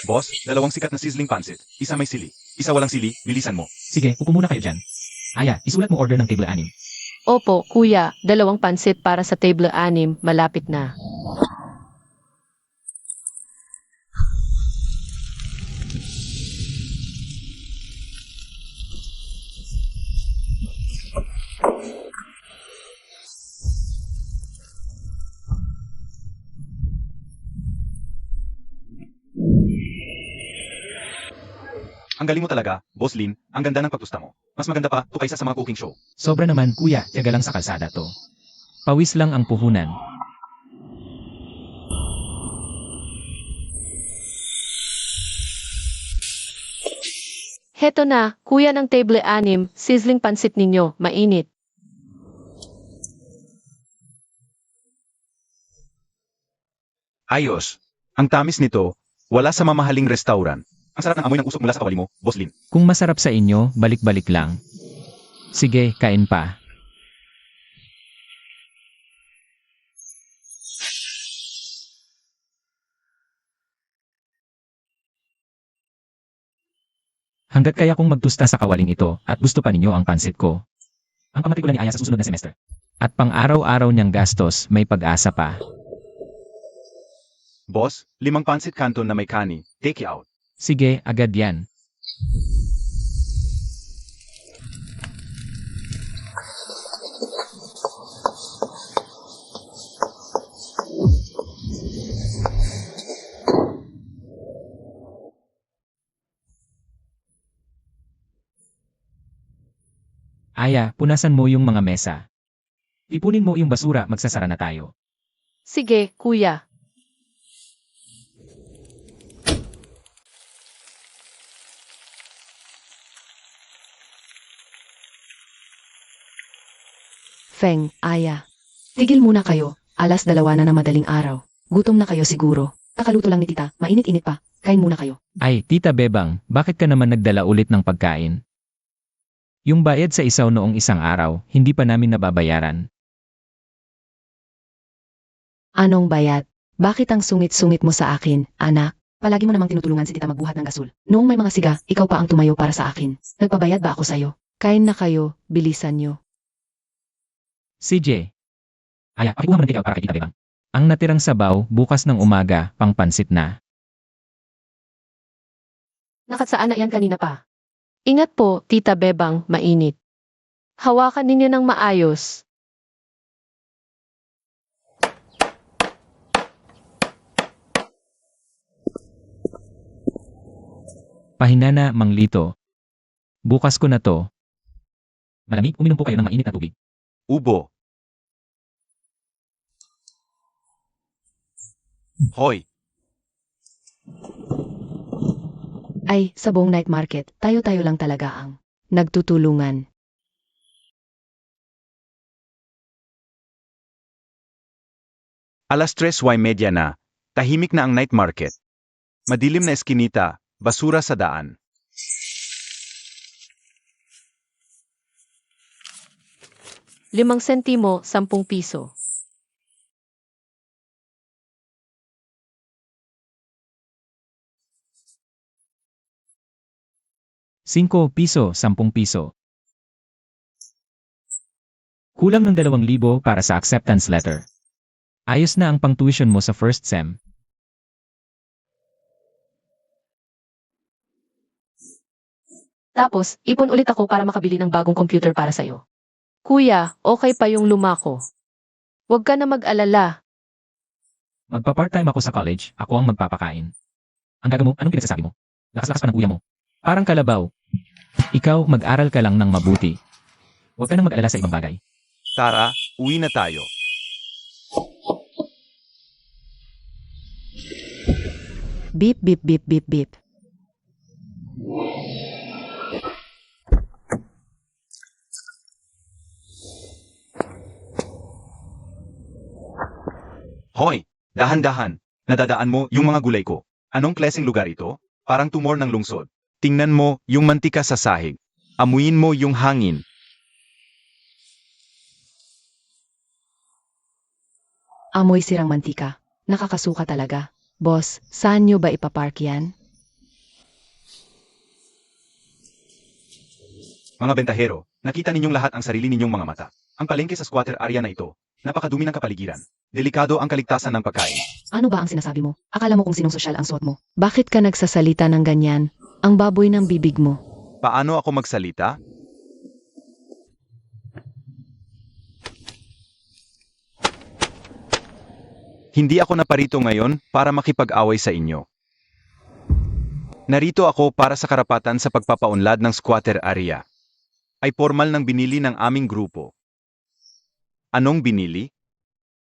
Boss, dalawang sikat na sizzling pancit. Isa may sili. Isa walang sili, bilisan mo. Sige, upo muna kayo dyan. Aya, isulat mo order ng table 6. Opo, kuya, dalawang pansit para sa table 6, malapit na. Ang galing mo talaga, Boss Lin, ang ganda ng pagtusta mo. Mas maganda pa to kaysa sa mga cooking show. Sobra naman kuya, tiyaga lang sa kalsada to. Pawis lang ang puhunan. Heto na, kuya ng table 6, sizzling pansit ninyo, mainit. Ayos. Ang tamis nito, wala sa mamahaling restaurant. Ang sarap ng amoy ng usok mula sa kawali mo, Boss Lin. Kung masarap sa inyo, balik-balik lang. Sige, kain pa. Hanggat kaya kong magtusta sa kawaling ito at gusto pa ninyo ang pansit ko. Ang pamatrikula ni Aya sa susunod na semester. At pang araw-araw niyang gastos, may pag-asa pa. Boss, 5 pancit canton na may kani. Take it out. Sige, agad yan. Aya, punasan mo yung mga mesa. Ipunin mo yung basura, magsasara na tayo. Sige, kuya. Feng, Aya. Tigil muna kayo, 2:00 na ng madaling araw. Gutom na kayo siguro. Kakaluto lang ni tita, mainit-init pa. Kain muna kayo. Ay, Tita Bebang, bakit ka naman nagdala ulit ng pagkain? Yung bayad sa isaw noong isang araw, hindi pa namin nababayaran. Anong bayad? Bakit ang sungit-sungit mo sa akin, anak? Palagi mo namang tinutulungan si tita magbuhat ng gasol. Noong may mga siga, ikaw pa ang tumayo para sa akin. Nagpabayad ba ako sa'yo? Kain na kayo, bilisan nyo. CJ. Aya, pakikuha mo ng takeout para kay Tita Bebang. Ang natirang sabaw, bukas ng umaga, pangpansit na. Nakatsaan na yan kanina pa. Ingat po, Tita Bebang, mainit. Hawakan ninyo ng maayos. Pahinana, Mang Lito. Bukas ko na to. Malamig, uminom po kayo ng mainit na tubig. Ubo. Hoy, Ay, sa buong night market, tayo-tayo lang talaga ang nagtutulungan. alas 3:30 na. Tahimik na ang night market. Madilim na eskinita, basura sa daan. ₱5, 10 piso. 5 piso, 10 piso. Kulang ng 2,000 para sa acceptance letter. Ayos na ang pang-tuition mo sa first sem. Tapos, ipon ulit ako para makabili ng bagong computer para sa'yo. Kuya, okay pa yung luma ko. Huwag ka na mag-alala. Magpa-part-time ako sa college, ako ang magpapakain. Ang gaga mo, anong pinagsasabi mo? Lakas-lakas pa ng kuya mo. Parang kalabaw. Ikaw, mag-aral ka lang ng mabuti. Huwag ka nang mag-alala sa ibang bagay. Tara, uwi na tayo. Beep, beep, beep, beep, beep. Hoy, dahan-dahan. Nadadaan mo yung mga gulay ko. Anong klaseng lugar ito? Parang tumor ng lungsod. Tingnan mo yung mantika sa sahig. Amuyin mo yung hangin. Amoy sirang mantika. Nakakasuka talaga. Boss, saan nyo ba ipapark yan? Mga bentahero, nakita ninyong lahat ang sarili ninyong mga mata. Ang palengke sa squatter area na ito, napakadumi ng kapaligiran. Delikado ang kaligtasan ng pagkain. Ano ba ang sinasabi mo? Akala mo kung sinong sosyal ang suot mo? Bakit ka nagsasalita ng ganyan? Ang baboy ng bibig mo. Paano ako magsalita? Hindi ako naparito ngayon para makipag-away sa inyo. Narito ako para sa karapatan sa pagpapaunlad ng squatter area. Ay formal nang binili ng aming grupo. Anong binili?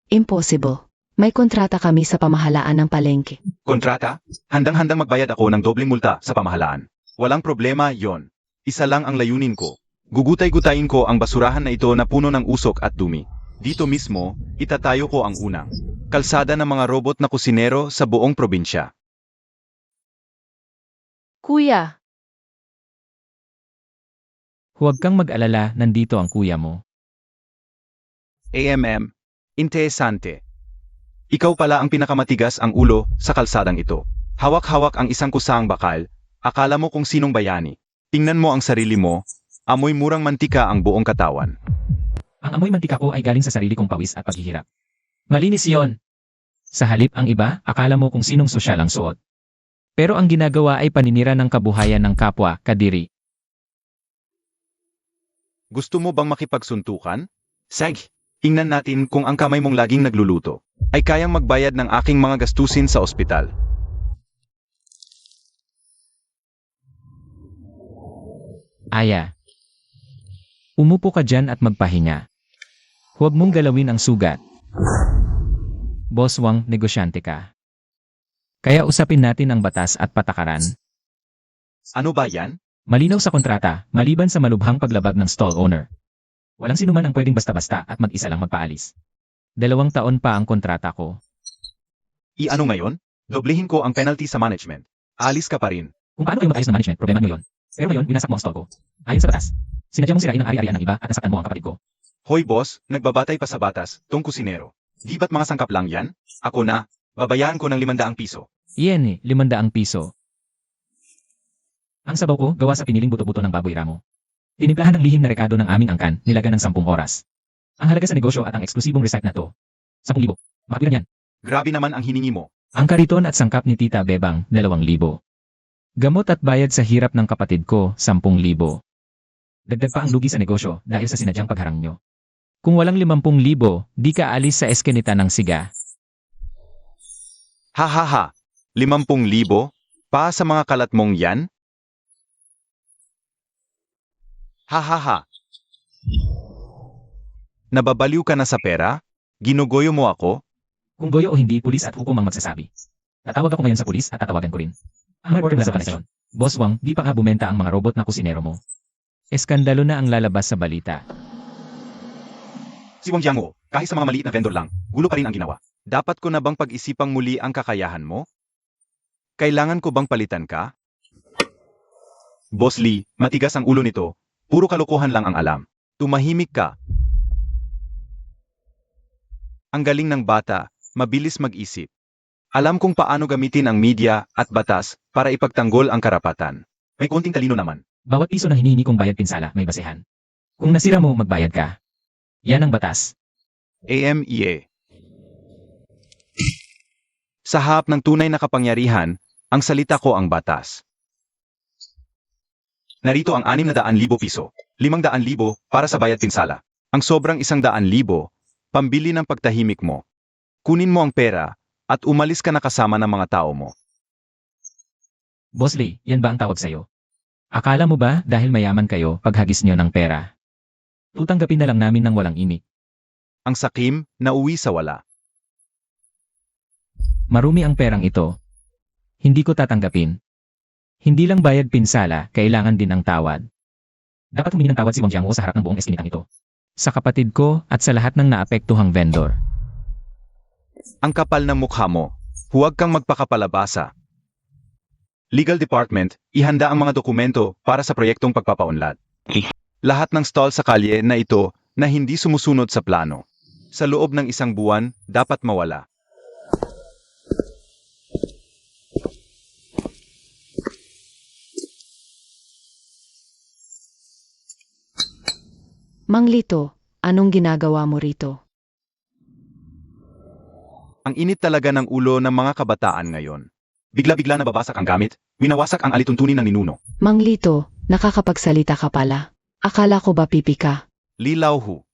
Impossible. May kontrata kami sa pamahalaan ng palengke. Kontrata? Handang-handang magbayad ako ng dobleng multa sa pamahalaan. Walang problema yon. Isa lang ang layunin ko. Gugutay-gutayin ko ang basurahan na ito na puno ng usok at dumi. Dito mismo, itatayo ko ang unang kalsada ng mga robot na kusinero sa buong probinsya. Kuya, Huwag kang mag-alala, nandito ang kuya mo. AMM, interesante. Ikaw pala ang pinakamatigas ang ulo sa kalsadang ito. Hawak-hawak ang isang kusang bakal, akala mo kung sinong bayani. Tingnan mo ang sarili mo, amoy murang mantika ang buong katawan. Ang amoy mantika ko ay galing sa sarili kong pawis at paghihirap. Malinis yon. Sa halip ang iba, akala mo kung sinong sosyal ang suot. Pero ang ginagawa ay paninira ng kabuhayan ng kapwa, kadiri. Gusto mo bang makipagsuntukan? Sige, tingnan natin kung ang kamay mong laging nagluluto ay kayang magbayad ng aking mga gastusin sa ospital. Aya. Umupo ka dyan at magpahinga. Huwag mong galawin ang sugat. Boss Wang, negosyante ka. Kaya usapin natin ang batas at patakaran. Ano ba yan? Malinaw sa kontrata, maliban sa malubhang paglabag ng stall owner. Walang sinuman ang pwedeng basta-basta at mag-isa lang magpaalis. 2 taon pa ang kontrata ko. I-ano ngayon? Doblehin ko ang penalty sa management. Alis ka pa rin. Kung paano kayo mag-ayos ng management, problema nyo yun. Pero ngayon, winasak mo ang stall ko. Ayon sa batas. Sinadya mong sirain ang ari-arian ng iba at nasaktan mo ang kapatid ko. Hoy boss, nagbabatay pa sa batas, tong kusinero. Di ba't mga sangkap lang yan? Ako na, babayaan ko ng 500 piso. Iyan 500 piso. Ang sabaw ko, gawa sa piniling buto-buto ng baboy ramo. Tinimplahan ng lihim na rekado ng aming angkan, nilaga ng 10 oras. Ang halaga sa negosyo at ang eksklusibong recite na to, 10,000. Makapilan yan. Grabe naman ang hiningi mo. Ang kariton at sangkap ni Tita Bebang, 2,000. Gamot at bayad sa hirap ng kapatid ko, 10,000. Dagdag pa ang lugi sa negosyo dahil sa sinadyang pagharang nyo. Kung walang 50,000, di ka alis sa eskinita ng siga. Ha ha ha, 50,000? Pa sa mga kalat mong yan? Ha ha ha. Nababaliw ka na sa pera? Ginugoyo mo ako? Kung goyo o hindi, pulis at hukom ang magsasabi. Tatawag ako ngayon sa pulis at tatawagan ko rin. Ang reporter sa kanasyon. Boss Wang, di pa nga bumenta ang mga robot na kusinero mo. Eskandalo na ang lalabas sa balita. Si Wang Jiangwo, kahit sa mga maliit na vendor lang, gulo pa rin ang ginawa. Dapat ko na bang pag-isipang muli ang kakayahan mo? Kailangan ko bang palitan ka? Boss Lee, matigas ang ulo nito. Puro kalokohan lang ang alam. Tumahimik ka. Ang galing ng bata, mabilis mag-isip. Alam kung paano gamitin ang media at batas para ipagtanggol ang karapatan. May konting talino naman. Bawat piso na hinihingi kong bayad pinsala, may basehan. Kung nasira mo, magbayad ka. Yan ang batas. AMEA. Sa harap ng tunay na kapangyarihan, ang salita ko ang batas. Narito ang 600,000 piso, 500,000 para sa bayad pinsala. Ang sobrang 100,000, pambili ng pagtahimik mo. Kunin mo ang pera at umalis ka na kasama ng mga tao mo. Boss Lee, yan ba ang tawag sa'yo? Akala mo ba dahil mayaman kayo paghagis nyo ng pera? Tutanggapin na lang namin ng walang imik. Ang sakim, nauwi sa wala. Marumi ang perang ito. Hindi ko tatanggapin. Hindi lang bayad pinsala, kailangan din ang tawad. Dapat humingi ng tawad si Wang Jiangwo sa harap ng buong eskinitang ito. Sa kapatid ko at sa lahat ng naapektuhang vendor. Ang kapal ng mukha mo. Huwag kang magpakapalabasa. Legal Department, ihanda ang mga dokumento para sa proyektong pagpapaunlad. Lahat ng stall sa kalye na ito na hindi sumusunod sa plano. Sa loob ng 1 buwan, dapat mawala. Mang Lito, anong ginagawa mo rito? Ang init talaga ng ulo ng mga kabataan ngayon. Bigla-bigla nababasak ang gamit, winawasak ang alituntunin ng ninuno. Mang Lito, nakakapagsalita ka pala. Akala ko ba pipi ka? Lilaw hu.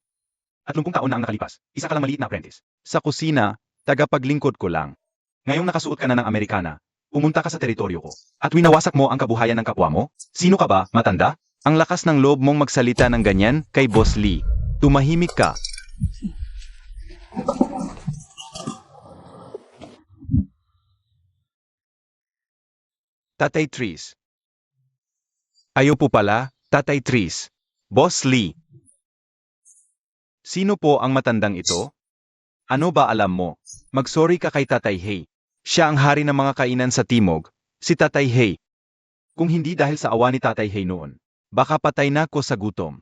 30 taon na ang nakalipas, isa ka lang maliit na apprentice. Sa kusina, tagapaglingkod ko lang. Ngayong nakasuot ka na ng Amerikana, pumunta ka sa teritoryo ko, at winawasak mo ang kabuhayan ng kapwa mo? Sino ka ba, matanda? Ang lakas ng loob mong magsalita ng ganyan kay Boss Lee. Tumahimik ka. Tatay Tris. Ayaw po pala, Tatay Tris. Boss Lee. Sino po ang matandang ito? Ano ba alam mo? Magsorry ka kay Tatay Hey. Siya ang hari ng mga kainan sa Timog, si Tatay Hey. Kung hindi dahil sa awa ni Tatay Hey noon, baka patay na ko sa gutom.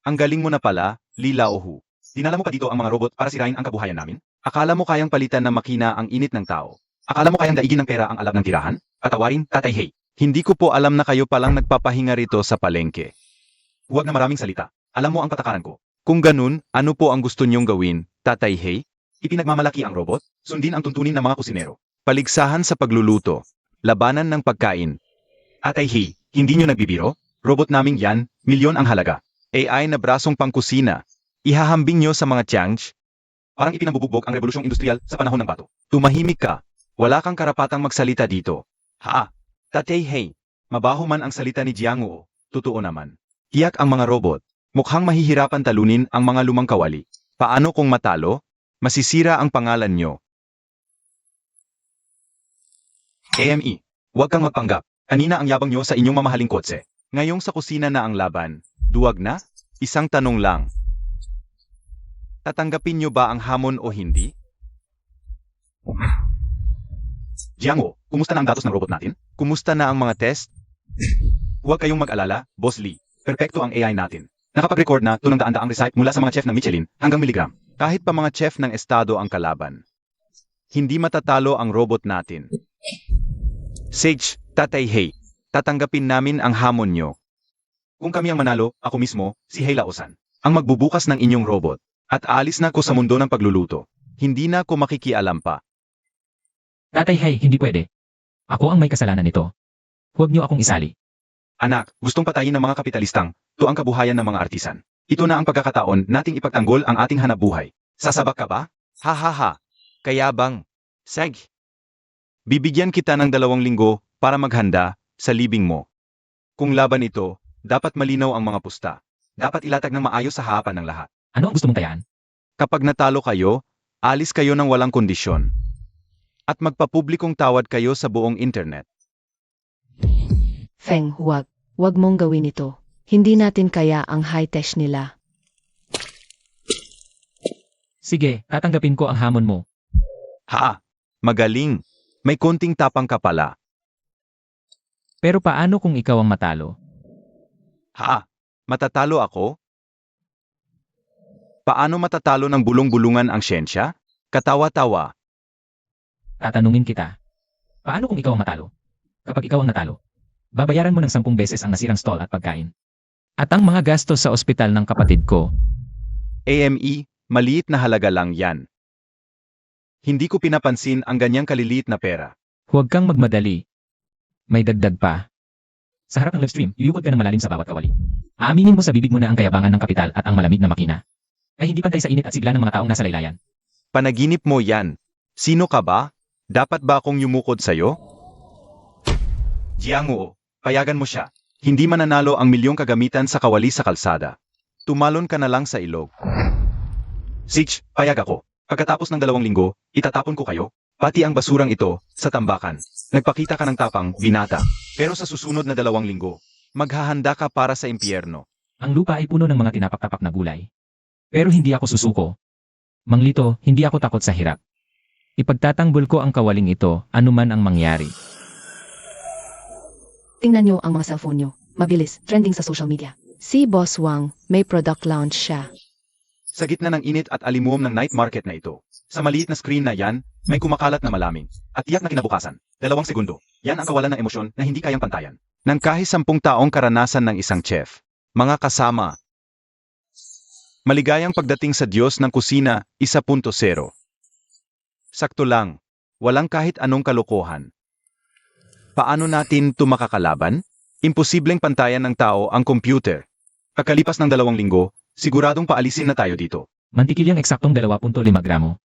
Ang galing mo na pala, Lila Ohu. Dinala mo pa dito ang mga robot para sirain ang kabuhayan namin? Akala mo kayang palitan ng makina ang init ng tao? Akala mo kayang daigin ng pera ang alab ng tirahan? Patawarin, Tatay Hey. Hindi ko po alam na kayo palang nagpapahinga rito sa palengke. Huwag na maraming salita. Alam mo ang patakaran ko. Kung ganun, ano po ang gusto niyong gawin, Tatay Hey? Ipinagmamalaki ang robot? Sundin ang tuntunin ng mga kusinero? Paligsahan sa pagluluto? Labanan ng pagkain? Tatay Hey, hindi niyo nagbibiro? Robot naming yan, milyon ang halaga. AI na brasong pangkusina. Ihahambing niyo sa mga tiyangs? Parang ipinabubugbog ang revolusyong industrial sa panahon ng bato. Tumahimik ka. Wala kang karapatang magsalita dito. Ha? Tatay Hey, mabaho man ang salita ni Jianguo, totoo naman. Tiyak ang mga robot. Mukhang mahihirapan talunin ang mga lumang kawali. Paano kung matalo? Masisira ang pangalan nyo. AME, huwag kang magpanggap. Kanina ang yabang nyo sa inyong mamahaling kotse. Ngayong sa kusina na ang laban, duwag na? Isang tanong lang. Tatanggapin nyo ba ang hamon o hindi? Jiango, kumusta na ang datos ng robot natin? Kumusta na ang mga test? Huwag kayong mag-alala, Boss Lee. Perpekto ang AI natin. Nakapag-record na tunang daan-daang recipe mula sa mga chef ng Michelin hanggang miligram. Kahit pa mga chef ng estado ang kalaban. Hindi matatalo ang robot natin. Sage, Tatay Hey, tatanggapin namin ang hamon nyo. Kung kami ang manalo, ako mismo, si Hey Laosan, ang magbubukas ng inyong robot. At aalis na ko sa mundo ng pagluluto. Hindi na ko makikialam pa. Tatay Hey, hindi pwede. Ako ang may kasalanan nito. Huwag niyo akong isali. Anak, gustong patayin ng mga kapitalistang, to ang kabuhayan ng mga artisan. Ito na ang pagkakataon nating ipagtanggol ang ating hanapbuhay. Sasabak ka ba? Ha ha ha. Kaya bang? Sag. Bibigyan kita ng 2 linggo para maghanda sa libing mo. Kung laban ito, dapat malinaw ang mga pusta. Dapat ilatag ng maayos sa harapan ng lahat. Ano ang gusto mong tayaan? Kapag natalo kayo, alis kayo ng walang kondisyon. At magpapublikong tawad kayo sa buong internet. Feng, huwag. Huwag mong gawin ito. Hindi natin kaya ang high-tech nila. Sige, tatanggapin ko ang hamon mo. Ha? Magaling. May konting tapang ka pala. Pero paano kung ikaw ang matalo? Ha? Matatalo ako? Paano matatalo ng bulong-bulungan ang siyensya? Katawa-tawa. Tatanungin kita. Paano kung ikaw ang matalo? Kapag ikaw ang natalo, babayaran mo ng 10 beses ang nasirang stall at pagkain. At ang mga gastos sa ospital ng kapatid ko. AME, maliit na halaga lang yan. Hindi ko pinapansin ang ganyang kaliliit na pera. Huwag kang magmadali. May dagdag pa. Sa harap ng livestream, yuyukod ka ng malalim sa bawat kawali. Aaminin mo sa bibig mo na ang kayabangan ng kapital at ang malamig na makina ay hindi pantay sa init at sigla ng mga taong nasa laylayan. Panaginip mo yan. Sino ka ba? Dapat ba akong yumukod sa'yo? Jianguo, payagan mo siya. Hindi mananalo ang milyong kagamitan sa kawali sa kalsada. Tumalon ka na lang sa ilog. Sitch, payag ako. Pagkatapos ng 2 linggo, itatapon ko kayo, pati ang basurang ito, sa tambakan. Nagpakita ka ng tapang, binata. Pero sa susunod na 2 linggo, maghahanda ka para sa impyerno. Ang lupa ay puno ng mga tinapak-tapak na gulay. Pero hindi ako susuko. Mang Lito, hindi ako takot sa hirap. Ipagtatanggol ko ang kawaling ito, anuman ang mangyari. Tingnan nyo ang mga cellphone nyo. Mabilis, trending sa social media. Si Boss Wang, may product launch siya. Sa gitna ng init at alimuom ng night market na ito, sa maliit na screen na yan, may kumakalat na malamig. At tiyak na kinabukasan, 2 segundo. Yan ang kawalan ng emosyon na hindi kayang pantayan. Nang kahit 10 taong karanasan ng isang chef. Mga kasama. Maligayang pagdating sa Diyos ng Kusina 1.0. Sakto lang. Walang kahit anong kalokohan. Paano natin ito makakalaban? Imposibleng pantayan ng tao ang computer. Pagkalipas ng 2 linggo, siguradong paalisin na tayo dito. Mantikilyang eksaktong 2.5 gramo.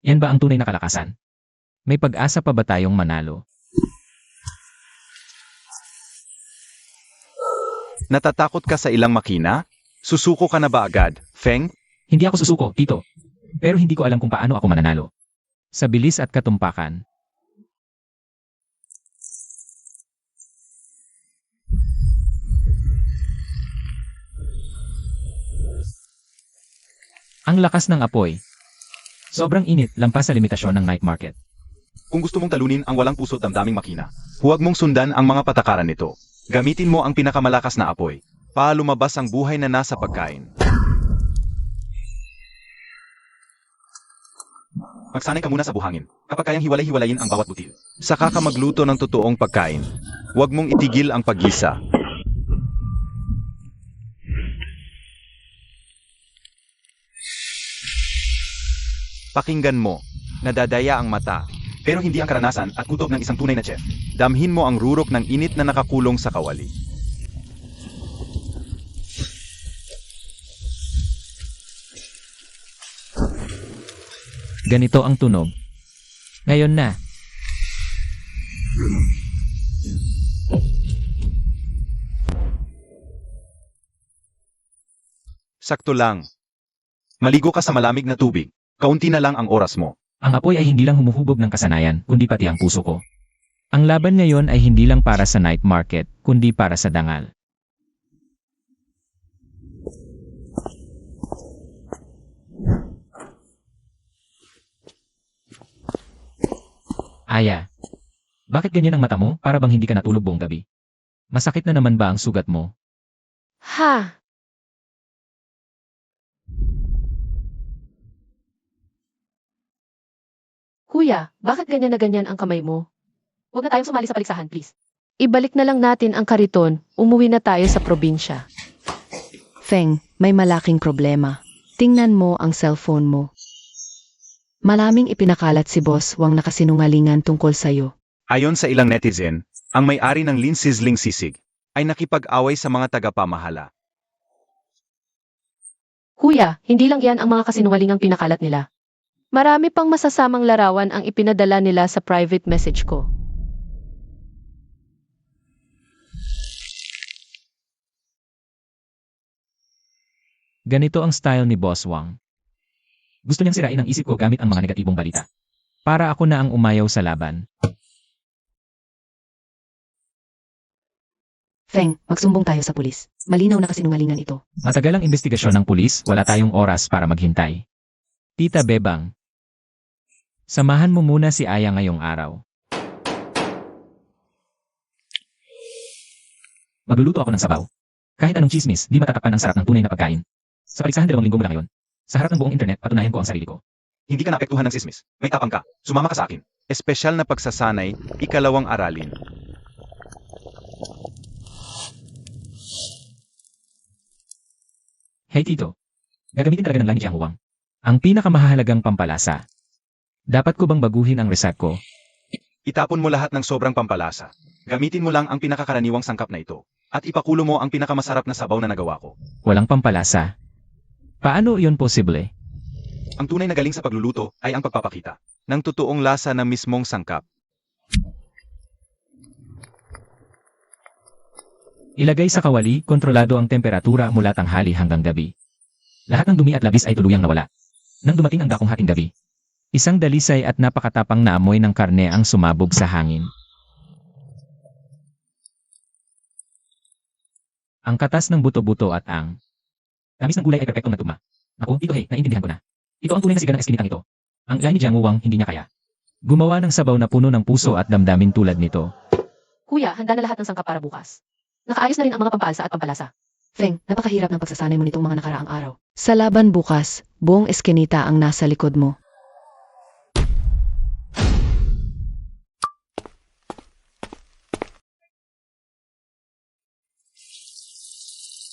Yan ba ang tunay na kalakasan? May pag-asa pa ba tayong manalo? Natatakot ka sa ilang makina? Susuko ka na ba agad, Feng? Hindi ako susuko, Tito. Pero hindi ko alam kung paano ako mananalo. Sa bilis at katumpakan. Ang lakas ng apoy. Sobrang init, lampas sa limitasyon ng night market. Kung gusto mong talunin ang walang puso damdaming makina, huwag mong sundan ang mga patakaran nito. Gamitin mo ang pinakamalakas na apoy. Lumabas ang buhay na nasa pagkain. Magsanay ka muna sa buhangin, kapag kayang hiwalay-hiwalayin ang bawat butil. Saka ka magluto ng totoong pagkain. Huwag mong itigil ang paggisa. Pakinggan mo, nadadaya ang mata, pero hindi ang karanasan at kutob ng isang tunay na chef. Damhin mo ang rurok ng init na nakakulong sa kawali. Ganito ang tunog. Ngayon na. Sakto lang. Maligo ka sa malamig na tubig. Kaunti na lang ang oras mo. Ang apoy ay hindi lang humuhubog ng kasanayan, kundi pati ang puso ko. Ang laban ngayon ay hindi lang para sa night market, kundi para sa dangal. Aya, bakit ganyan ang mata mo para bang hindi ka natulog buong gabi? Masakit na naman ba ang sugat mo? Ha! Kuya, bakit ganyan na ganyan ang kamay mo? Huwag na tayong sumali sa paligsahan, please. Ibalik na lang natin ang kariton, umuwi na tayo sa probinsya. Feng, may malaking problema. Tingnan mo ang cellphone mo. Malaming ipinakalat si Boss Wang na kasinungalingan tungkol sa'yo. Ayon sa ilang netizen, ang may-ari ng Lin Sizzling Sisig ay nakipag-away sa mga tagapamahala. Kuya, hindi lang yan ang mga kasinungalingang pinakalat nila. Marami pang masasamang larawan ang ipinadala nila sa private message ko. Ganito ang style ni Boss Wang. Gusto niyang sirain ang isip ko gamit ang mga negatibong balita. Para ako na ang umayaw sa laban. Feng, magsumbong tayo sa pulis. Malinaw na kasinungalingan ito. Matagal ang investigasyon ng pulis, wala tayong oras para maghintay. Tita Bebang, samahan mo muna si Aya ngayong araw. Magluluto ako ng sabaw. Kahit anong chismis, di matatakpan ang sarap ng tunay na pagkain. Sa paligsahan 2 linggo mula ngayon, sa harap ng buong internet, patunayan ko ang sarili ko. Hindi ka naapektuhan ng sismis. May tapang ka. Sumama ka sa akin. Espesyal na pagsasanay, 2 aralin. Hey Tito, gagamitin talaga ng langit ang huwang. Ang pinakamahalagang pampalasa. Dapat ko bang baguhin ang recipe ko? Itapon mo lahat ng sobrang pampalasa. Gamitin mo lang ang pinakakaraniwang sangkap na ito. At ipakulo mo ang pinakamasarap na sabaw na nagawa ko. Walang pampalasa. Paano iyon posible? Ang tunay na galing sa pagluluto ay ang pagpapakita ng totoong lasa ng mismong sangkap. Ilagay sa kawali, kontrolado ang temperatura mula tanghali hanggang gabi. Lahat ng dumi at labis ay tuluyang nawala. Nang dumating ang dakong hating gabi, isang dalisay at napakatapang na amoy ng karne ang sumabog sa hangin. Ang katas ng buto-buto at ang tamis ng gulay ay perpektong natugma. Ako, Tito Hey, naiintindihan ko na. Ito ang tunay na siga ng eskinitang ito. Ang ilay ni Jiang Wang hindi niya kaya. Gumawa ng sabaw na puno ng puso at damdamin tulad nito. Kuya, handa na lahat ng sangkap para bukas. Nakaayos na rin ang mga pampaalsa at pampalasa. Feng, napakahirap ng pagsasanay mo nitong mga nakaraang araw. Sa laban bukas, buong eskinita ang nasa likod mo.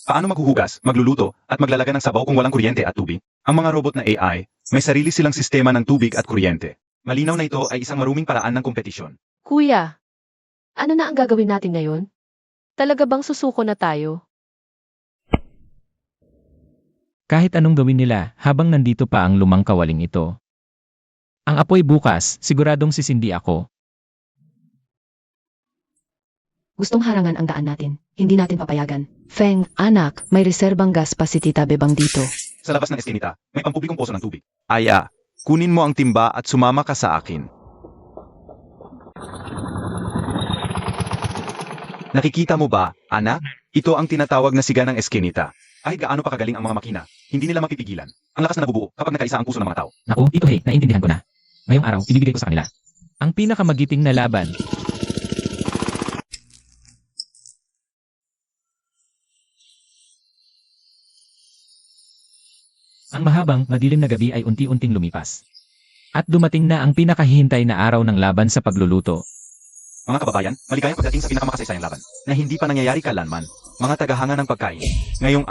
Paano maghuhugas, magluluto, at maglalaga ng sabaw kung walang kuryente at tubig? Ang mga robot na AI, may sarili silang sistema ng tubig at kuryente. Malinaw na ito ay isang maruming paraan ng kompetisyon. Kuya, ano na ang gagawin natin ngayon? Talaga bang susuko na tayo? Kahit anong gawin nila habang nandito pa ang lumang kawaling ito. Ang apoy bukas, siguradong sisindi ako. Gustong harangan ang daan natin. Hindi natin papayagan. Feng, anak, may reserbang gas pa si Tita Bebang dito. Sa labas ng eskinita, may pampublikong poso ng tubig. Aya, kunin mo ang timba at sumama ka sa akin. Nakikita mo ba, anak? Ito ang tinatawag na siga ng eskinita. Kahit gaano pa kagaling ang mga makina, hindi nila mapipigilan. Ang lakas na nabubuo kapag nakaisa ang puso ng mga tao. Naku, Tito Hey, naiintindihan ko na. Ngayong araw, ibibigay ko sa kanila ang pinakamagiting na laban. Ang mahabang, madilim na gabi ay unti-unting lumipas. At dumating na ang pinakahihintay na araw ng laban sa pagluluto. Mga kababayan, maligayang pagdating sa pinakamakasaysayan laban, na hindi pa nangyayari kailanman, mga tagahanga ng pagkain. Ngayong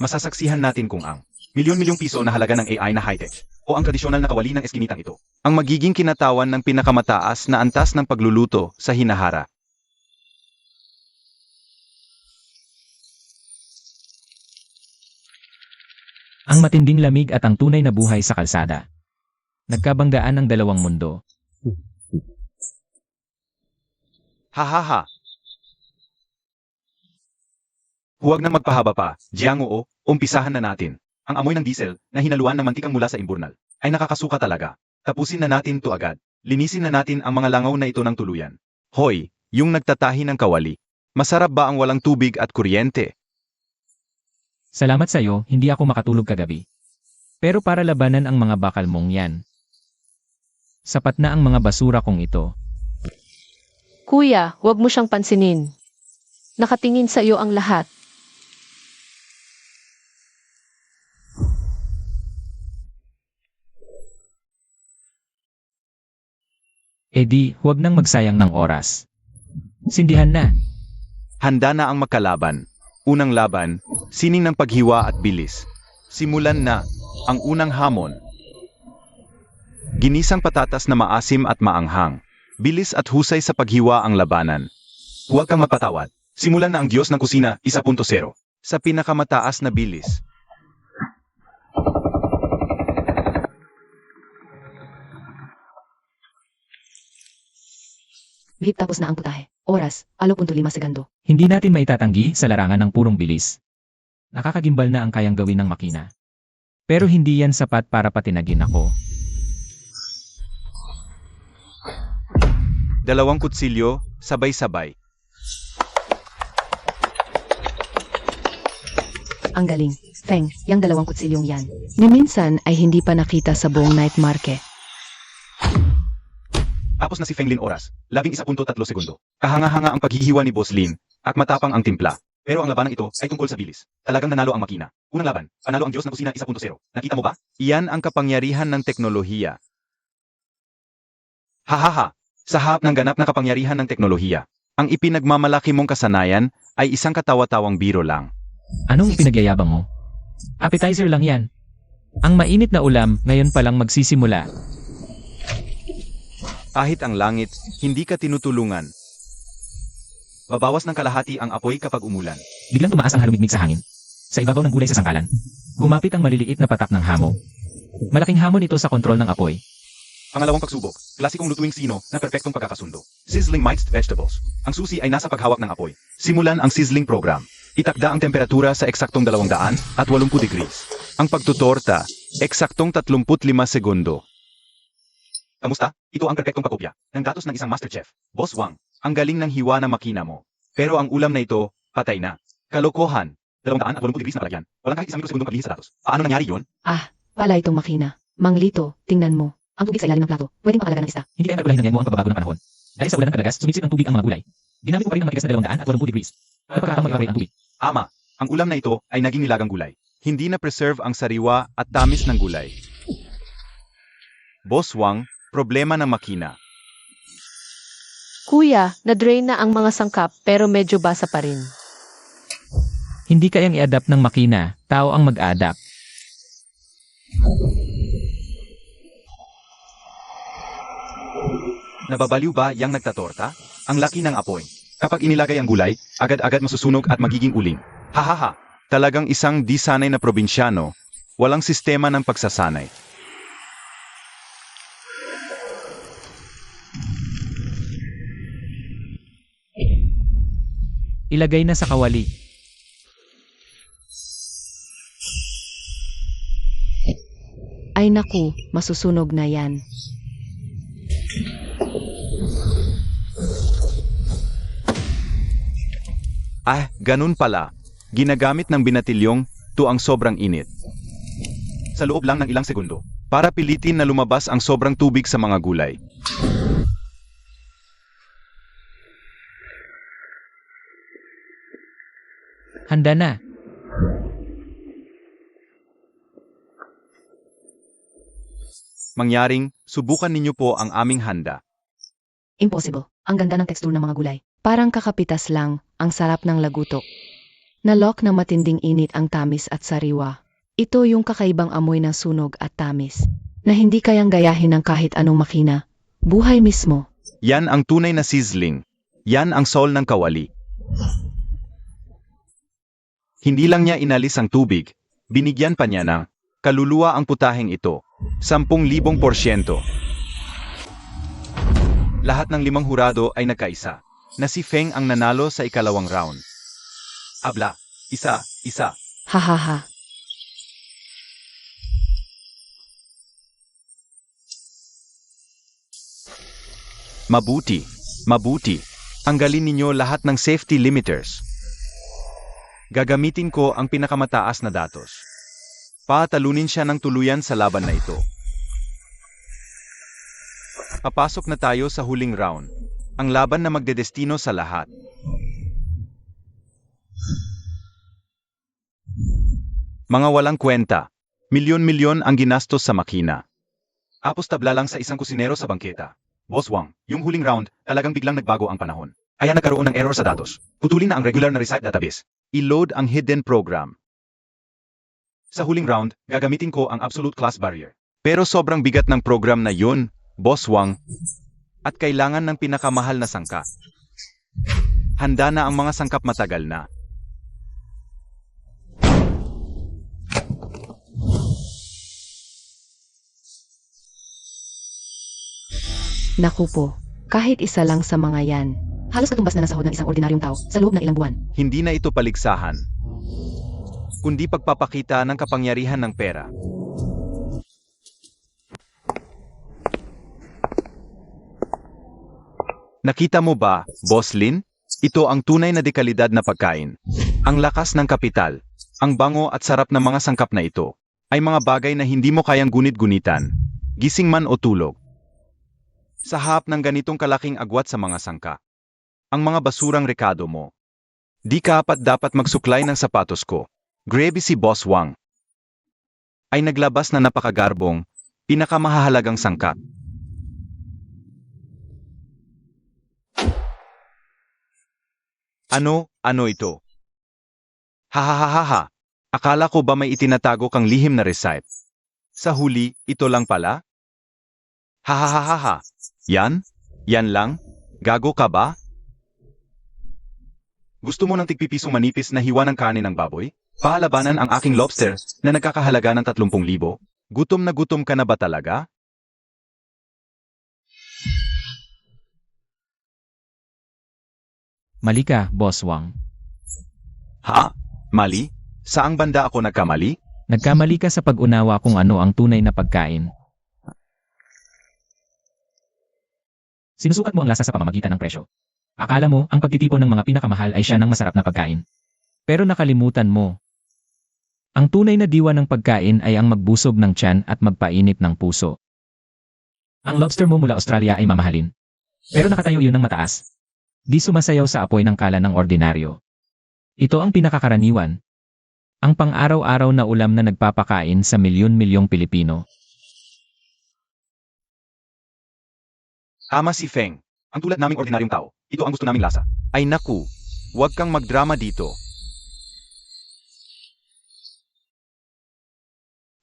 masasaksihan natin kung ang milyon-milyong piso na halaga ng AI na high-tech, o ang tradisyonal na kawali ng eskinitang ito, ang magiging kinatawan ng pinakamataas na antas ng pagluluto sa hinahara. Ang matinding lamig at ang tunay na buhay sa kalsada. Nagkabanggaan ang dalawang mundo. Hahaha. Huwag nang magpahaba pa, Jiang Oo, umpisahan na natin. Ang amoy ng diesel na hinaluan ng mantikang mula sa imburnal ay nakakasuka talaga. Tapusin na natin to agad. Linisin na natin ang mga langaw na ito ng tuluyan. Hoy, yung nagtatahi ng kawali. Masarap ba ang walang tubig at kuryente? Salamat sa iyo, hindi ako makatulog kagabi. Pero para labanan ang mga bakal mong yan. Sapat na ang mga basura kong ito. Kuya, huwag mo siyang pansinin. Nakatingin sa iyo ang lahat. E di, huwag nang magsayang ng oras. Sindihan na. Handa na ang makalaban. Unang laban, sining ng paghiwa at bilis. Simulan na ang unang hamon. Ginisang patatas na maasim at maanghang. Bilis at husay sa paghiwa ang labanan. Huwag kang magpatawad. Simulan na ang Diyos ng Kusina 1.0 sa pinakamataas na bilis. Bihip tapos na ang putahe. Oras, 0.5 segundo. Hindi natin maitatanggi sa larangan ng purong bilis. Nakakagimbal na ang kayang gawin ng makina. Pero hindi yan sapat para patinagin ako. 2 kutsilyo, sabay-sabay. Ang galing. Feng, yung 2 kutsilyong yan. Ni minsan ay hindi pa nakita sa buong night market. Tapos na si Feng Lin oras, 11.3 segundo. Kahanga-hanga ang paghihiwa ni Boss Lin, at matapang ang timpla. Pero ang labanang ito ay tungkol sa bilis. Talagang nanalo ang makina. Unang laban, panalo ang Diyos ng Kusina 1.0. Nakita mo ba? Iyan ang kapangyarihan ng teknolohiya. Hahaha! Sa harap ng ganap na kapangyarihan ng teknolohiya, ang ipinagmamalaki mong kasanayan ay isang katawa-tawang biro lang. Anong ipinagyayabang mo? Appetizer lang yan. Ang mainit na ulam ngayon palang magsisimula. Kahit ang langit, hindi ka tinutulungan. Babawas ng kalahati ang apoy kapag umulan. Biglang tumaas ang halumigmig sa hangin. Sa ibabaw ng gulay sa sangkalan, gumapit ang maliliit na patak ng hamo. Malaking hamon ito sa kontrol ng apoy. Pangalawang pagsubok, klasikong lutuing sino na perpektong pagkakasundo. Sizzling mixed vegetables. Ang susi ay nasa paghawak ng apoy. Simulan ang sizzling program. Itakda ang temperatura sa eksaktong 280 degrees. Ang pagtutorta, eksaktong 35 segundo. Kamusta? Ito ang perpektong pakopya ng datos ng isang master chef, Boss Wang. Ang galing ng hiwa ng makina mo. Pero ang ulam na ito, patay na. Kalokohan. 280 degrees na palagyan. Walang kahit isang mikrosegundong paglihis sa datos. Paano nangyari yon? Pala itong makina. Manglito, tingnan mo. Ang tubig sa ilalim ng plato. Pwedeng pakalagan ng isda. Hindi kaya nagulahin ng yan mo ang pagbabago ng panahon. Dahil sa ulan ng kadagas, sumisip ng tubig ang mga gulay. Ginamit mo pa rin ang matigas na 280 degrees. At pagkakataon mag-evaporate ang tubig. Ama, ang ulam na ito ay naging nilagang gulay. Hindi na preserve ang sariwa at tamis ng gulay. Boss Wang, problema ng makina. Kuya, na-drain na ang mga sangkap pero medyo basa pa rin. Hindi kayang i-adapt ng makina, tao ang mag-adapt. Nababaliw ba yang nagtatorta? Ang laki ng apoy. Kapag inilagay ang gulay, agad-agad masusunog at magiging uling. Hahaha! Talagang isang di sanay na probinsyano, walang sistema ng pagsasanay. Ilagay na sa kawali. Ay naku, masusunog na yan. Ah, ganun pala. Ginagamit ng binatilyong to ang sobrang init. Sa loob lang ng ilang segundo, para pilitin na lumabas ang sobrang tubig sa mga gulay. Handa na. Mangyaring, subukan ninyo po ang aming handa. Impossible. Ang ganda ng tekstur ng mga gulay. Parang kakapitas lang, ang sarap ng lagutok. Nalok ng matinding init ang tamis at sariwa. Ito yung kakaibang amoy ng sunog at tamis, na hindi kayang gayahin ng kahit anong makina. Buhay mismo. Yan ang tunay na sizzling. Yan ang soul ng kawali. Hindi lang niya inalis ang tubig, binigyan pa niya ng kaluluwa ang putaheng ito. 10,000%. Lahat ng 5 hurado ay nagkaisa, na si Feng ang nanalo sa ikalawang round. Abla, isa. Hahaha. Mabuti. Tanggalin ninyo lahat ng safety limiters. Gagamitin ko ang pinakamataas na datos. Patalunin siya ng tuluyan sa laban na ito. Papasok na tayo sa huling round. Ang laban na magdedestino sa lahat. Mga walang kwenta. Milyon-milyon ang ginastos sa makina. Apos tabla lang sa isang kusinero sa bangketa. Boss Wang, yung huling round, talagang biglang nagbago ang panahon. Kaya nagkaroon ng error sa datos. Putulin na ang regular na recite database. I-load ang hidden program. Sa huling round, gagamitin ko ang absolute class barrier. Pero sobrang bigat ng program na yun, Boss Wang, at kailangan ng pinakamahal na sangkap. Handa na ang mga sangkap matagal na. Naku po, kahit isa lang sa mga yan. Halos katumbas na ng sahod ng isang ordinaryong tao sa loob ng ilang buwan. Hindi na ito paligsahan, kundi pagpapakita ng kapangyarihan ng pera. Nakita mo ba, Boss Lin? Ito ang tunay na dekalidad na pagkain. Ang lakas ng kapital, ang bango at sarap ng mga sangkap na ito, ay mga bagay na hindi mo kayang gunit-gunitan, gising man o tulog. Sa hap ng ganitong kalaking agwat sa mga sangka, ang mga basurang rekado mo. Di ka dapat magsuklay ng sapatos ko. Grabe si Boss Wang. Ay naglabas na napakagarbong, pinakamahalagang sangkap. Ano ito? Hahaha. Akala ko ba may itinatago kang lihim na recite? Sa huli, ito lang pala? Hahaha. Yan lang? Gago ka ba? Gusto mo ng tigpipisong manipis na hiwa ng kanin ng baboy? Pahalabanan ang aking lobster na nagkakahalaga ng 30,000? Gutom na gutom ka na ba talaga? Mali ka, Boss Wang. Ha? Mali? Saang banda ako nagkamali? Nagkamali ka sa pag-unawa kung ano ang tunay na pagkain. Sinusukat mo ang lasa sa pamamagitan ng presyo. Akala mo, ang pagtitipon ng mga pinakamahal ay siya ng masarap na pagkain. Pero nakalimutan mo. Ang tunay na diwa ng pagkain ay ang magbusog ng tiyan at magpainit ng puso. Ang lobster mo mula Australia ay mamahalin. Pero nakatayo yun ng mataas. Di sumasayaw sa apoy ng kala ng ordinaryo. Ito ang pinakakaraniwan. Ang pang-araw-araw na ulam na nagpapakain sa milyon-milyong Pilipino. Ama si Feng. Ang tulad naming ordinaryong tao, ito ang gusto naming lasa. Ay naku, huwag kang magdrama dito.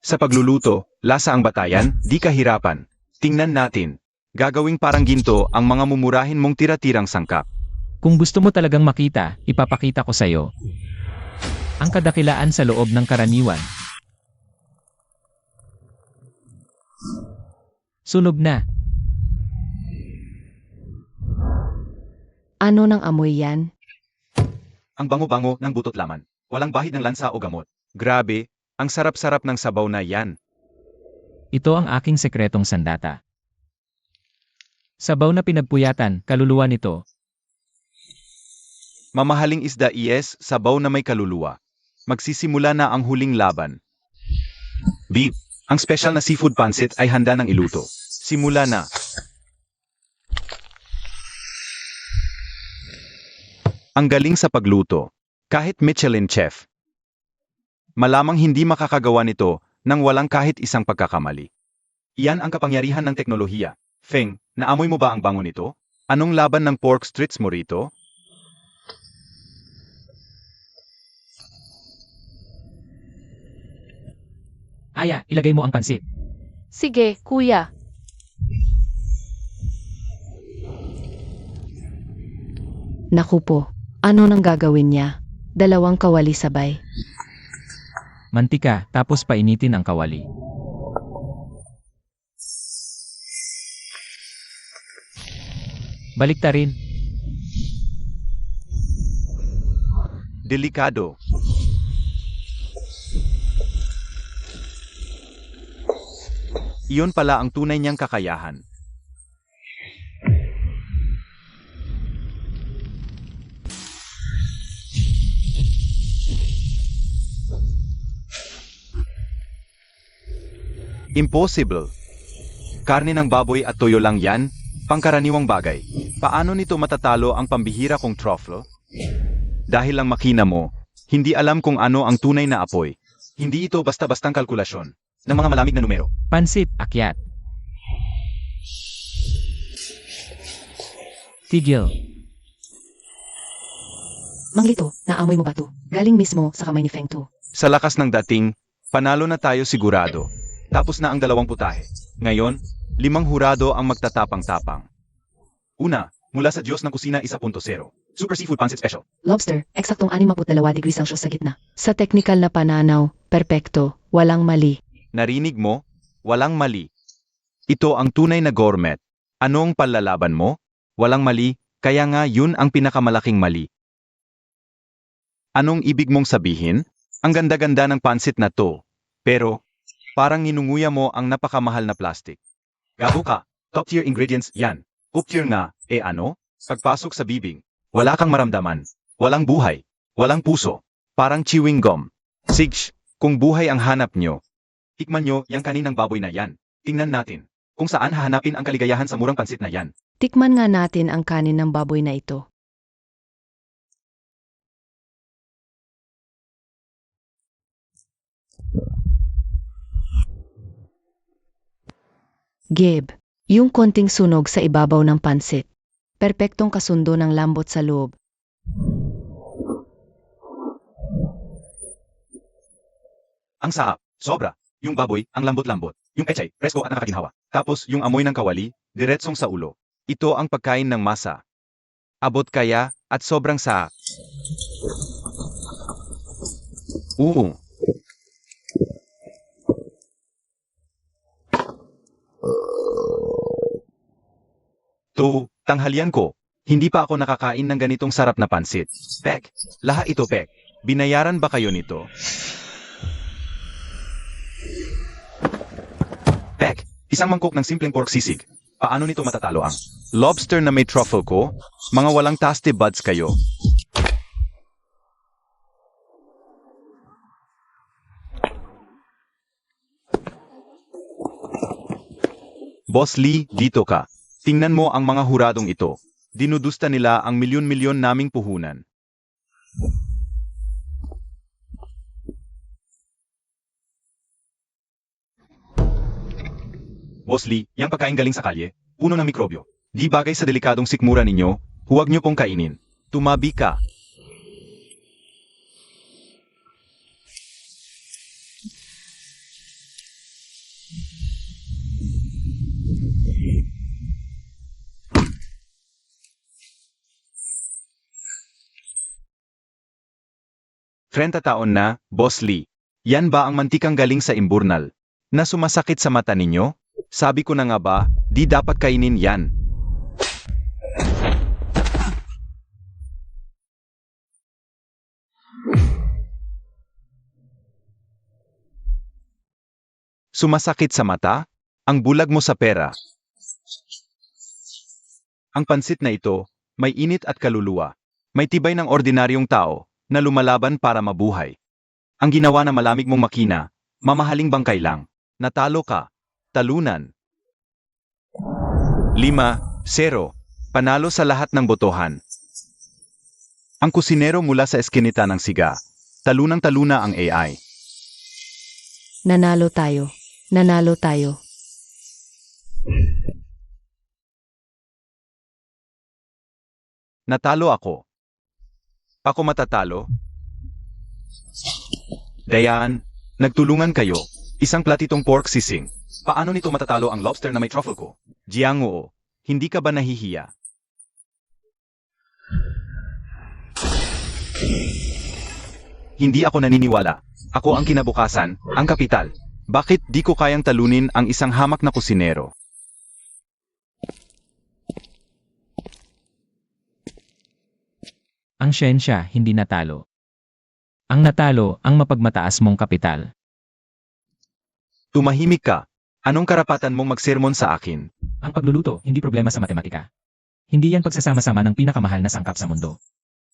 Sa pagluluto, lasa ang batayan, di kahirapan. Tingnan natin. Gagawing parang ginto ang mga mumurahin mong tira-tirang sangkap. Kung gusto mo talagang makita, ipapakita ko sa'yo. Ang kadakilaan sa loob ng karaniwan. Sunog na. Ano ng amoy yan? Ang bango-bango ng butot laman. Walang bahid ng lansa o gamot. Grabe, ang sarap-sarap ng sabaw na yan. Ito ang aking sekretong sandata. Sabaw na pinagpuyatan, kaluluwa nito. Mamahaling isda sabaw na may kaluluwa. Magsisimula na ang huling laban. Beep, ang special na seafood pancit ay handa ng iluto. Simula na. Ang galing sa pagluto. Kahit Michelin chef. Malamang hindi makakagawa nito nang walang kahit isang pagkakamali. Iyan ang kapangyarihan ng teknolohiya. Feng, naamoy mo ba ang bango nito? Anong laban ng pork strips mo rito? Aya, ilagay mo ang pansit. Sige, kuya. Naku po, ano nang gagawin niya? 2 kawali sabay. Mantika, tapos painitin ang kawali. Baliktarin. Delikado. Iyon pala ang tunay niyang kakayahan. Impossible. Karne ng baboy at toyo lang yan, pangkaraniwang bagay. Paano nito matatalo ang pambihira kong truffle? Dahil lang makina mo, hindi alam kung ano ang tunay na apoy. Hindi ito basta-bastang kalkulasyon ng mga malamig na numero. Pansit, akyat. Tigil. Manglito, naamoy mo ba to? Galing mismo sa kamay ni Feng to. Sa lakas ng dating, panalo na tayo sigurado. Tapos na ang 2 putahe. Ngayon, 5 hurado ang magtatapang-tapang. Una, mula sa Diyos ng Kusina 1.0. Super Seafood Pancit Special. Lobster, eksaktong 62 degrees Celsius sa gitna. Sa technical na pananaw, perpekto, walang mali. Narinig mo? Walang mali. Ito ang tunay na gourmet. Anong panlalaban mo? Walang mali, kaya nga yun ang pinakamalaking mali. Anong ibig mong sabihin? Ang ganda-ganda ng pansit na to. Pero, parang ninunguya mo ang napakamahal na plastic. Gabo ka, top tier ingredients yan. Up tier nga, ano? Pagpasok sa bibig, wala kang maramdaman. Walang buhay. Walang puso. Parang chewing gum. Sigs, kung buhay ang hanap nyo, tikman nyo yung kaninang baboy na yan. Tingnan natin kung saan hahanapin ang kaligayahan sa murang pansit na yan. Tikman nga natin ang kanin ng baboy na ito. Gib, yung konting sunog sa ibabaw ng pansit. Perpektong kasundo ng lambot sa loob. Ang saap, sobra. Yung baboy, ang lambot-lambot. Yung pechay, presko at nakakaginhawa. Tapos yung amoy ng kawali, diretsong sa ulo. Ito ang pagkain ng masa. Abot kaya, at sobrang saap. Oo. To, tanghalian ko. Hindi pa ako nakakain ng ganitong sarap na pansit. Pek, lahat ito pek. Binayaran ba kayo nito? Pek, isang mangkok ng simpleng pork sisig. Paano nito matatalo ang lobster na may truffle ko? Mga walang tasty buds kayo. Boss Lee, dito ka. Tingnan mo ang mga huradong ito. Dinudusta nila ang milyon-milyon naming puhunan. Boss Lee, yang pagkain galing sa kalye, puno ng mikrobyo. Di bagay sa delikadong sikmura ninyo, huwag nyo pong kainin. Tumabi ka. 30 taon na, Boss Lee. Yan ba ang mantikang galing sa imburnal? Na sumasakit sa mata ninyo? Sabi ko na nga ba, di dapat kainin yan. Sumasakit sa mata? Ang bulag mo sa pera. Ang pansit na ito, may init at kaluluwa. May tibay ng ordinaryong tao na lumalaban para mabuhay. Ang ginawa na malamig mong makina, mamahaling bangkay lang. Natalo ka. Talunan. 5-0. Panalo sa lahat ng botohan. Ang kusinero mula sa eskinita ng siga. Talunang-taluna ang AI. Nanalo tayo. Nanalo tayo. Natalo ako. Ako matatalo? Dayan, nagtulungan kayo. Isang platitong pork sisig. Paano nito matatalo ang lobster na may truffle ko? Jiangoo, hindi ka ba nahihiya? Hindi ako naniniwala. Ako ang kinabukasan, ang kapital. Bakit di ko kayang talunin ang isang hamak na kusinero? Ang siyensya, hindi natalo. Ang natalo, ang mapagmataas mong kapital. Tumahimik ka. Anong karapatan mong magsermon sa akin? Ang pagluluto, hindi problema sa matematika. Hindi yan pagsasama-sama ng pinakamahal na sangkap sa mundo.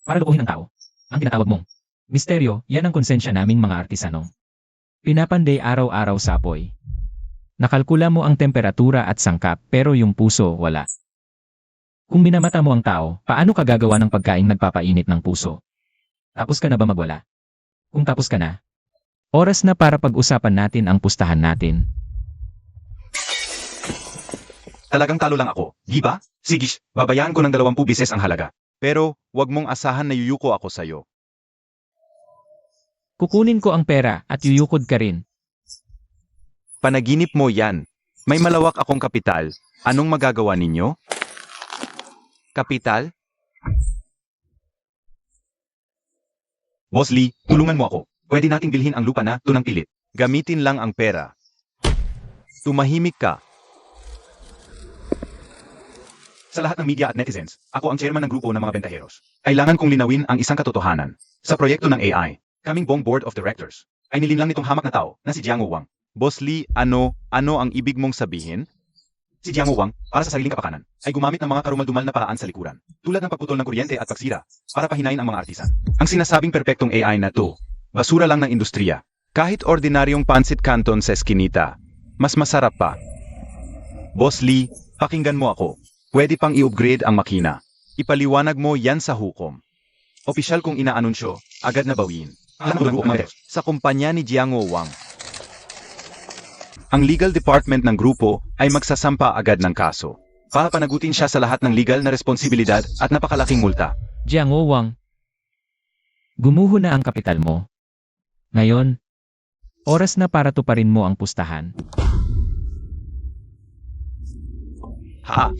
Para lukuhin ang tao. Ang tinatawag mong misteryo, yan ang konsensya naming mga artisano. Pinapanday araw-araw sa apoy. Nakalkula mo ang temperatura at sangkap pero yung puso wala. Kung minamata mo ang tao, paano ka gagawa ng pagkaing nagpapainit ng puso? Tapos ka na ba magwala? Kung tapos ka na, oras na para pag-usapan natin ang pustahan natin. Talagang talo lang ako, di ba? Sige, babayaan ko ng 20 bises ang halaga. Pero, wag mong asahan na yuyuko ako sa'yo. Kukunin ko ang pera at yuyukod ka rin. Panaginip mo yan. May malawak akong kapital. Anong magagawa ninyo? Kapital? Boss Lee, tulungan mo ako. Pwede nating bilhin ang lupa na tunang pilit. Gamitin lang ang pera. Tumahimik ka. Sa lahat ng media at netizens, ako ang chairman ng grupo ng mga bentaheros. Kailangan kong linawin ang isang katotohanan. Sa proyekto ng AI, kaming buong board of directors, ay nilinlang nitong hamak na tao na si Jiangoo Wang. Boss Lee, ano ang ibig mong sabihin? Si Jiangoo Wang, para sa sariling kapakanan, ay gumamit ng mga karumal-dumal na paraan sa likuran, tulad ng pagputol ng kuryente at pagsira, para pahinain ang mga artisan. Ang sinasabing perpektong AI na to, basura lang ng industriya. Kahit ordinaryong pancit canton sa eskinita, mas masarap pa. Boss Lee, pakinggan mo ako. Pwede pang i-upgrade ang makina. Ipaliwanag mo yan sa hukom. Opisyal kong inaanunsyo, agad na bawiin. Sa kumpanya ni Jiangoo Wang. Ang legal department ng grupo ay magsasampa agad ng kaso. Para panagutin siya sa lahat ng legal na responsibilidad at napakalaking multa. Jiangoo Wang, gumuho na ang kapital mo. Ngayon, oras na para tuparin mo ang pustahan. Ha?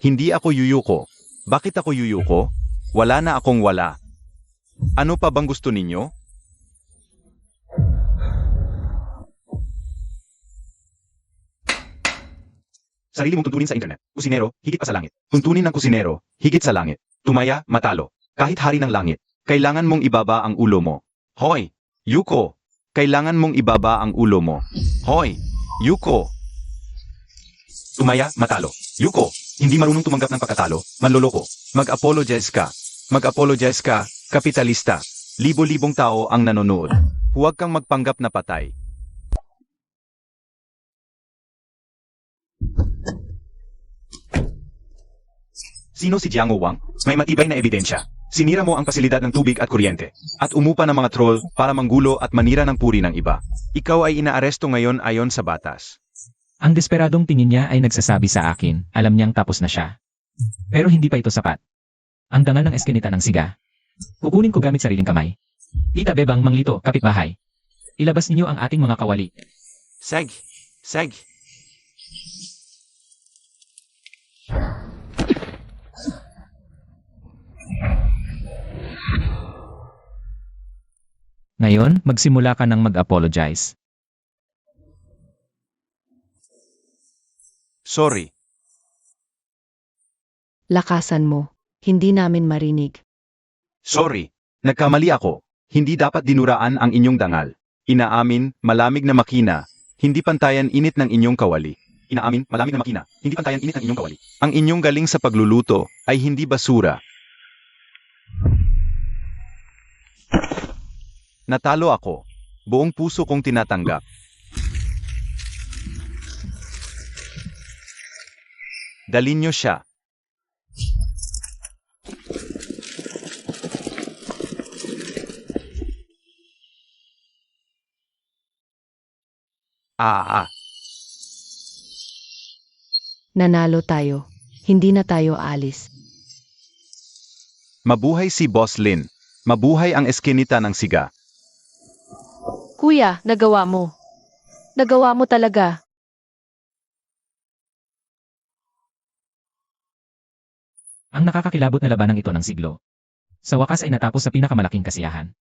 Hindi ako yuyuko. Bakit ako yuyuko? Wala na akong wala. Ano pa bang gusto ninyo? Sarili mong tuntunin sa internet. Kusinero, higit pa sa langit. Tuntunin ng kusinero, higit sa langit. Tumaya, matalo. Kahit hari ng langit. Kailangan mong ibaba ang ulo mo. Hoy! Yuko! Kailangan mong ibaba ang ulo mo. Hoy! Yuko! Tumaya, matalo. Yuko! Hindi marunong tumanggap ng pagkatalo, manloloko. Mag-apologize ka. Mag-apologize ka, kapitalista. Libo-libong tao ang nanonood. Huwag kang magpanggap na patay. Sino si Jiangoo Wang? May matibay na ebidensya. Sinira mo ang pasilidad ng tubig at kuryente. At umupa ng mga troll para manggulo at manira ng puri ng iba. Ikaw ay inaaresto ngayon ayon sa batas. Ang desperadong tingin niya ay nagsasabi sa akin, alam niyang tapos na siya. Pero hindi pa ito sapat. Ang dangal ng eskinita ng siga. Kukunin ko gamit sariling kamay. Tita Bebang Manglito, kapitbahay. Ilabas ninyo ang ating mga kawali. Seg! Seg! Ngayon, magsimula ka ng mag-apologize. Sorry. Lakasan mo. Hindi namin marinig. Sorry. Nagkamali ako. Hindi dapat dinuraan ang inyong dangal. Inaamin, malamig na makina. Hindi pantayan init ng inyong kawali. Inaamin, malamig na makina. Hindi pantayan init ng inyong kawali. Ang inyong galing sa pagluluto ay hindi basura. Natalo ako. Buong puso kong tinatanggap. Dalin niyo siya. Nanalo tayo. Hindi na tayo alis. Mabuhay si Boss Lin. Mabuhay ang eskinita ng siga. Kuya, nagawa mo. Nagawa mo talaga. Ang nakakakilabot na labanang ito ng siglo. Sa wakas ay natapos sa pinakamalaking kasiyahan.